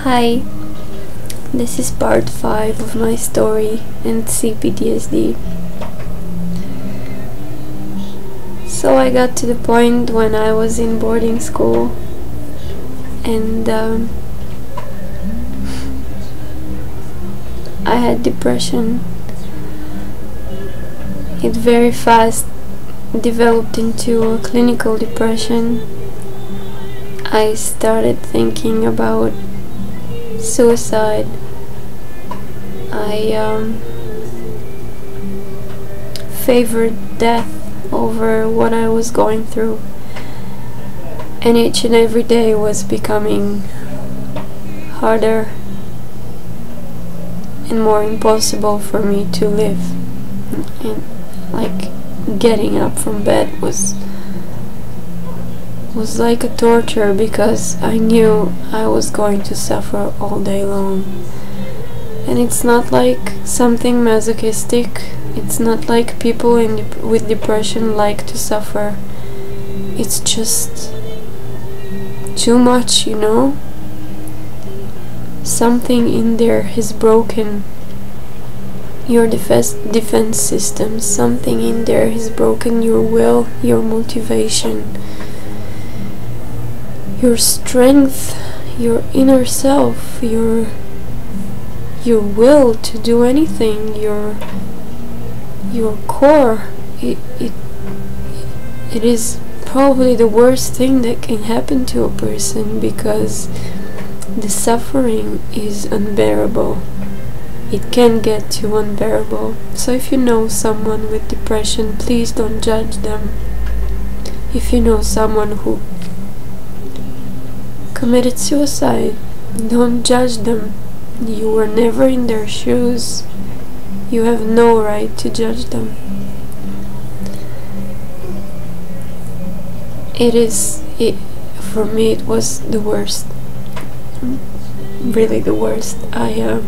Hi, this is part 5 of my story and PTSD. So I got to the point when I was in boarding school and I had depression. It very fast developed into a clinical depression. I started thinking about suicide. I favored death over what I was going through, and each and every day was becoming harder and more impossible for me to live. And like getting up from bed was like a torture, because I knew I was going to suffer all day long. And it's not like something masochistic. It's not like people with depression like to suffer. It's just too much, you know? Something in there is broken. Your defense system, something in there has broken. Your will, your motivation, your strength, your inner self, your will to do anything, your core. It is probably the worst thing that can happen to a person, because the suffering is unbearable. It can get too unbearable. So if you know someone with depression, please don't judge them. If you know someone who committed suicide, don't judge them. You were never in their shoes. You have no right to judge them. For me it was the worst. Really the worst. I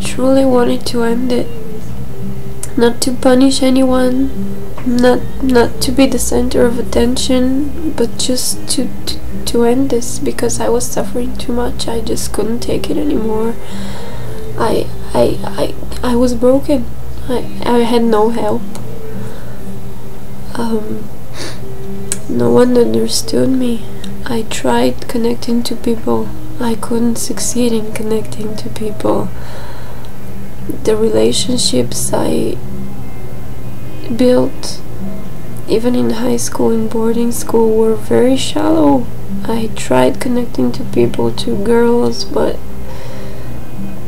truly wanted to end it. Not to punish anyone, not to be the center of attention, but just to end this, because I was suffering too much. I just couldn't take it anymore. I was broken. I had no help. No one understood me. I tried connecting to people. I couldn't succeed in connecting to people. The relationships I built, even in high school and boarding school, were very shallow. I tried connecting to people, to girls, but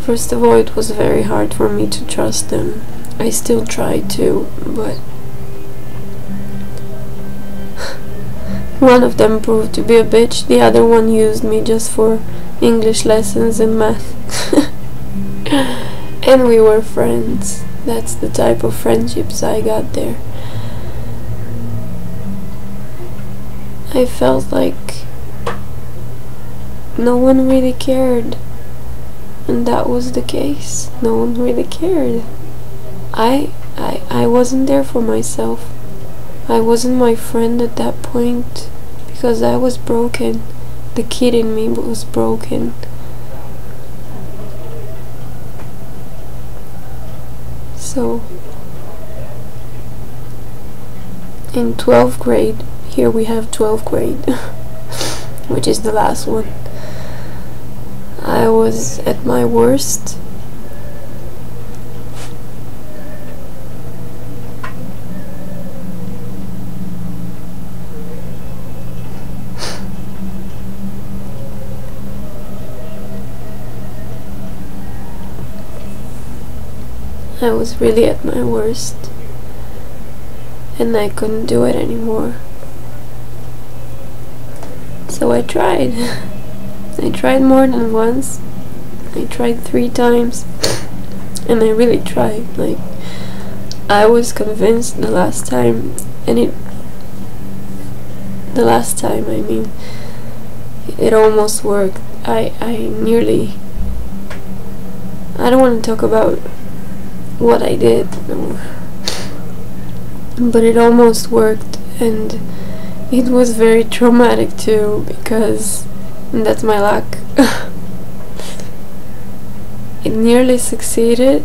first of all, it was very hard for me to trust them. I still try to, but one of them proved to be a bitch. The other one used me just for English lessons and math. And we were friends. That's the type of friendships I got there. I felt like no one really cared. And that was the case. No one really cared. I wasn't there for myself. I wasn't my friend at that point, because I was broken. The kid in me was broken. So in 12th grade, here we have 12th grade, which is the last one, I was at my worst. I was really at my worst, and I couldn't do it anymore. So I tried. I tried more than once. I tried 3 times, and I really tried. Like, I was convinced the last time, the last time, I mean, it almost worked. I don't want to talk about what I did, but it almost worked, and it was very traumatic too, because and that's my luck. It nearly succeeded.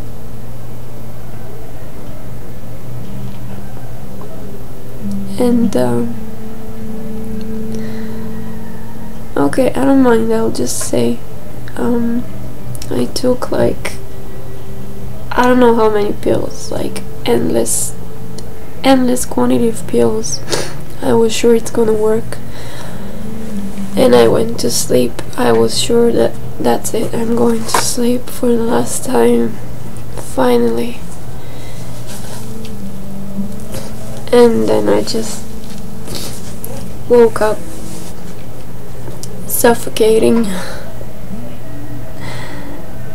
And okay, I don't mind, I'll just say I took like, I don't know how many pills, like endless quantity of pills. I was sure it's gonna work, and I went to sleep. I was sure that that's it, I'm going to sleep for the last time, finally. And then I just woke up suffocating.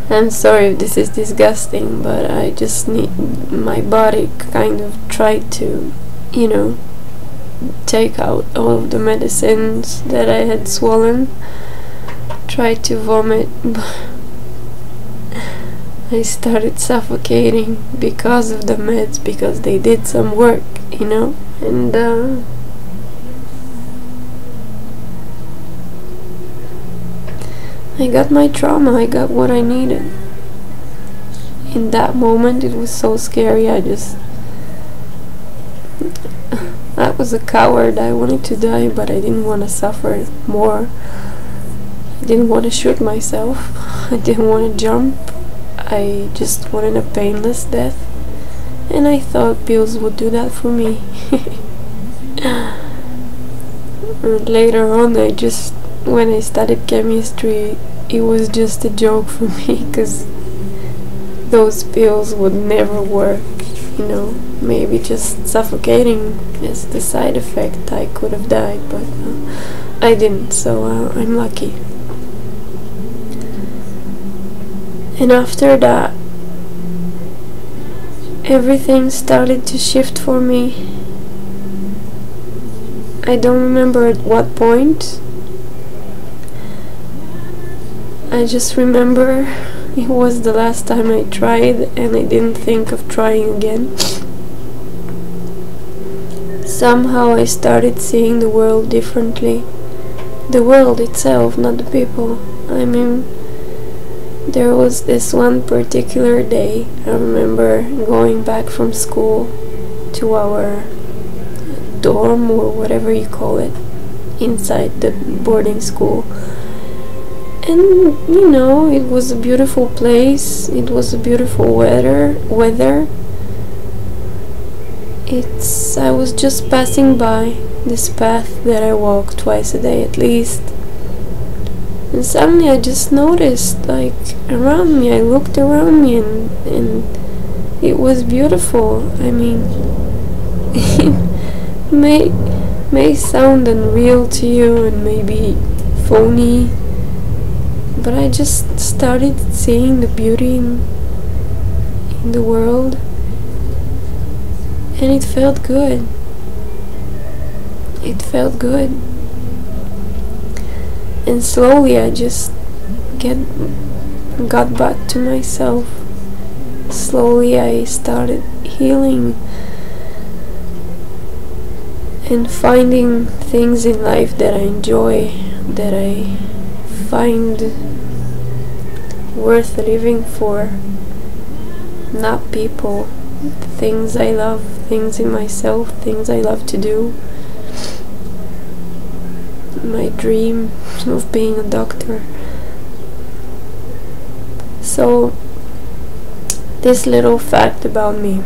I'm sorry if this is disgusting, but I just need, my body kind of tried to, you know, take out all of the medicines that I had swollen, tried to vomit. I started suffocating because of the meds, because they did some work, you know. And I got my trauma, I got what I needed. In that moment it was so scary. I was a coward. I wanted to die, but I didn't want to suffer more. I didn't want to shoot myself. I didn't want to jump. I just wanted a painless death, and I thought pills would do that for me. Later on, when I studied chemistry, it was just a joke for me, because those pills would never work, you know. Maybe just suffocating is the side effect. I could have died, but I didn't, so I'm lucky. And after that, everything started to shift for me. I don't remember at what point. I just remember it was the last time I tried, and I didn't think of trying again. Somehow I started seeing the world differently. The world itself, not the people. I mean, there was this one particular day, I remember going back from school to our dorm, or whatever you call it, inside the boarding school. And you know, it was a beautiful place, it was a beautiful weather. I was just passing by this path that I walk twice a day at least, and suddenly I just noticed, like, around me, I looked around me, and it was beautiful. I mean, it may sound unreal to you and maybe phony, but I just started seeing the beauty in the world, and it felt good. It felt good. And slowly I just got back to myself. Slowly I started healing and finding things in life that I enjoy, that I find worth living for. Not people. Things I love, things in myself, things I love to do. My dream of being a doctor. So, this little fact about me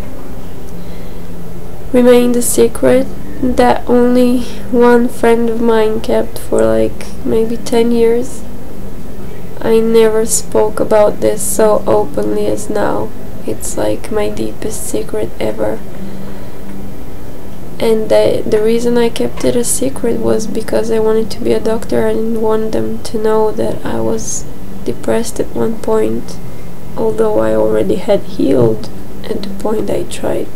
remained a secret that only one friend of mine kept for like maybe 10 years. I never spoke about this so openly as now. It's like my deepest secret ever. And the reason I kept it a secret was because I wanted to be a doctor. I didn't want them to know that I was depressed at one point, although I already had healed at the point I tried.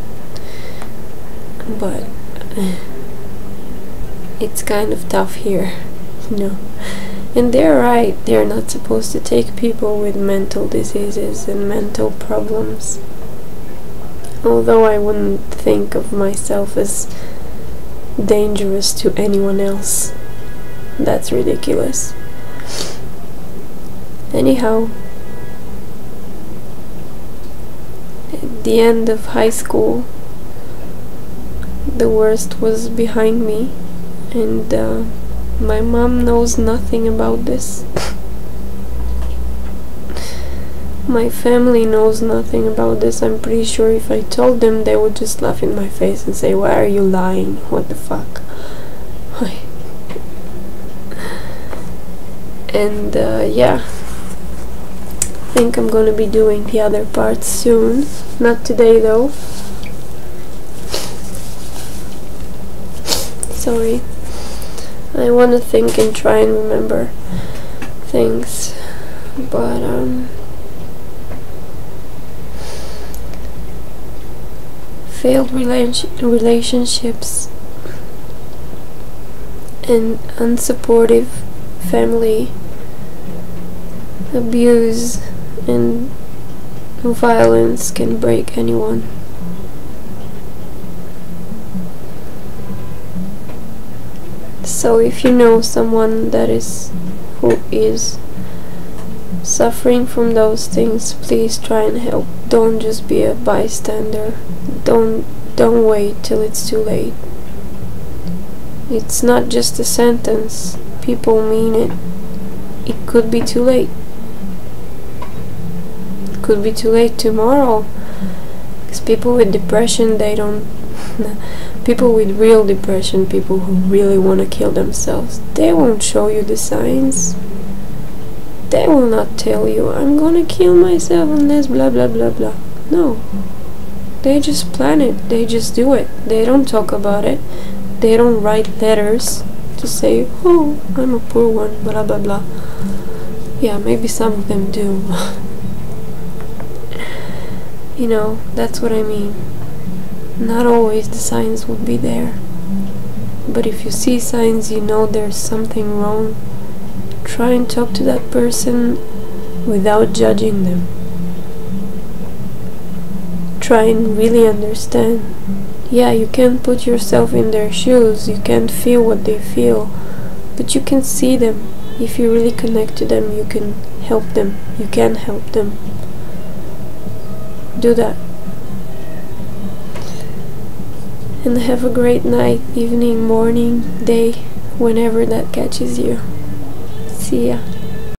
But it's kind of tough here, you know. And they're right, they're not supposed to take people with mental diseases and mental problems. Although I wouldn't think of myself as dangerous to anyone else. That's ridiculous. Anyhow, at the end of high school, the worst was behind me, and my mom knows nothing about this. My family knows nothing about this. I'm pretty sure if I told them, they would just laugh in my face and say, "Why are you lying? What the fuck?" And yeah, I think I'm gonna be doing the other part soon. Not today though. Sorry. I wanna think and try and remember things, but failed relationships and unsupportive family, abuse and violence can break anyone. So if you know someone who is suffering from those things, please try and help. Don't just be a bystander. Don't wait till it's too late. It's not just a sentence. People mean it. It could be too late. It could be too late tomorrow. Because people with depression, they don't people with real depression, people who really want to kill themselves, they won't show you the signs. They will not tell you, "I'm gonna kill myself unless blah blah blah blah." No. They just plan it. They just do it. They don't talk about it. They don't write letters to say, "Oh, I'm a poor one, blah blah blah." Yeah, maybe some of them do. You know, that's what I mean. Not always the signs would be there. But if you see signs, you know there's something wrong. Try and talk to that person without judging them. Try and really understand. Yeah, you can't put yourself in their shoes, you can't feel what they feel, but you can see them. If you really connect to them, you can help them. You can help them. Do that. And have a great night, evening, morning, day, whenever that catches you. See ya.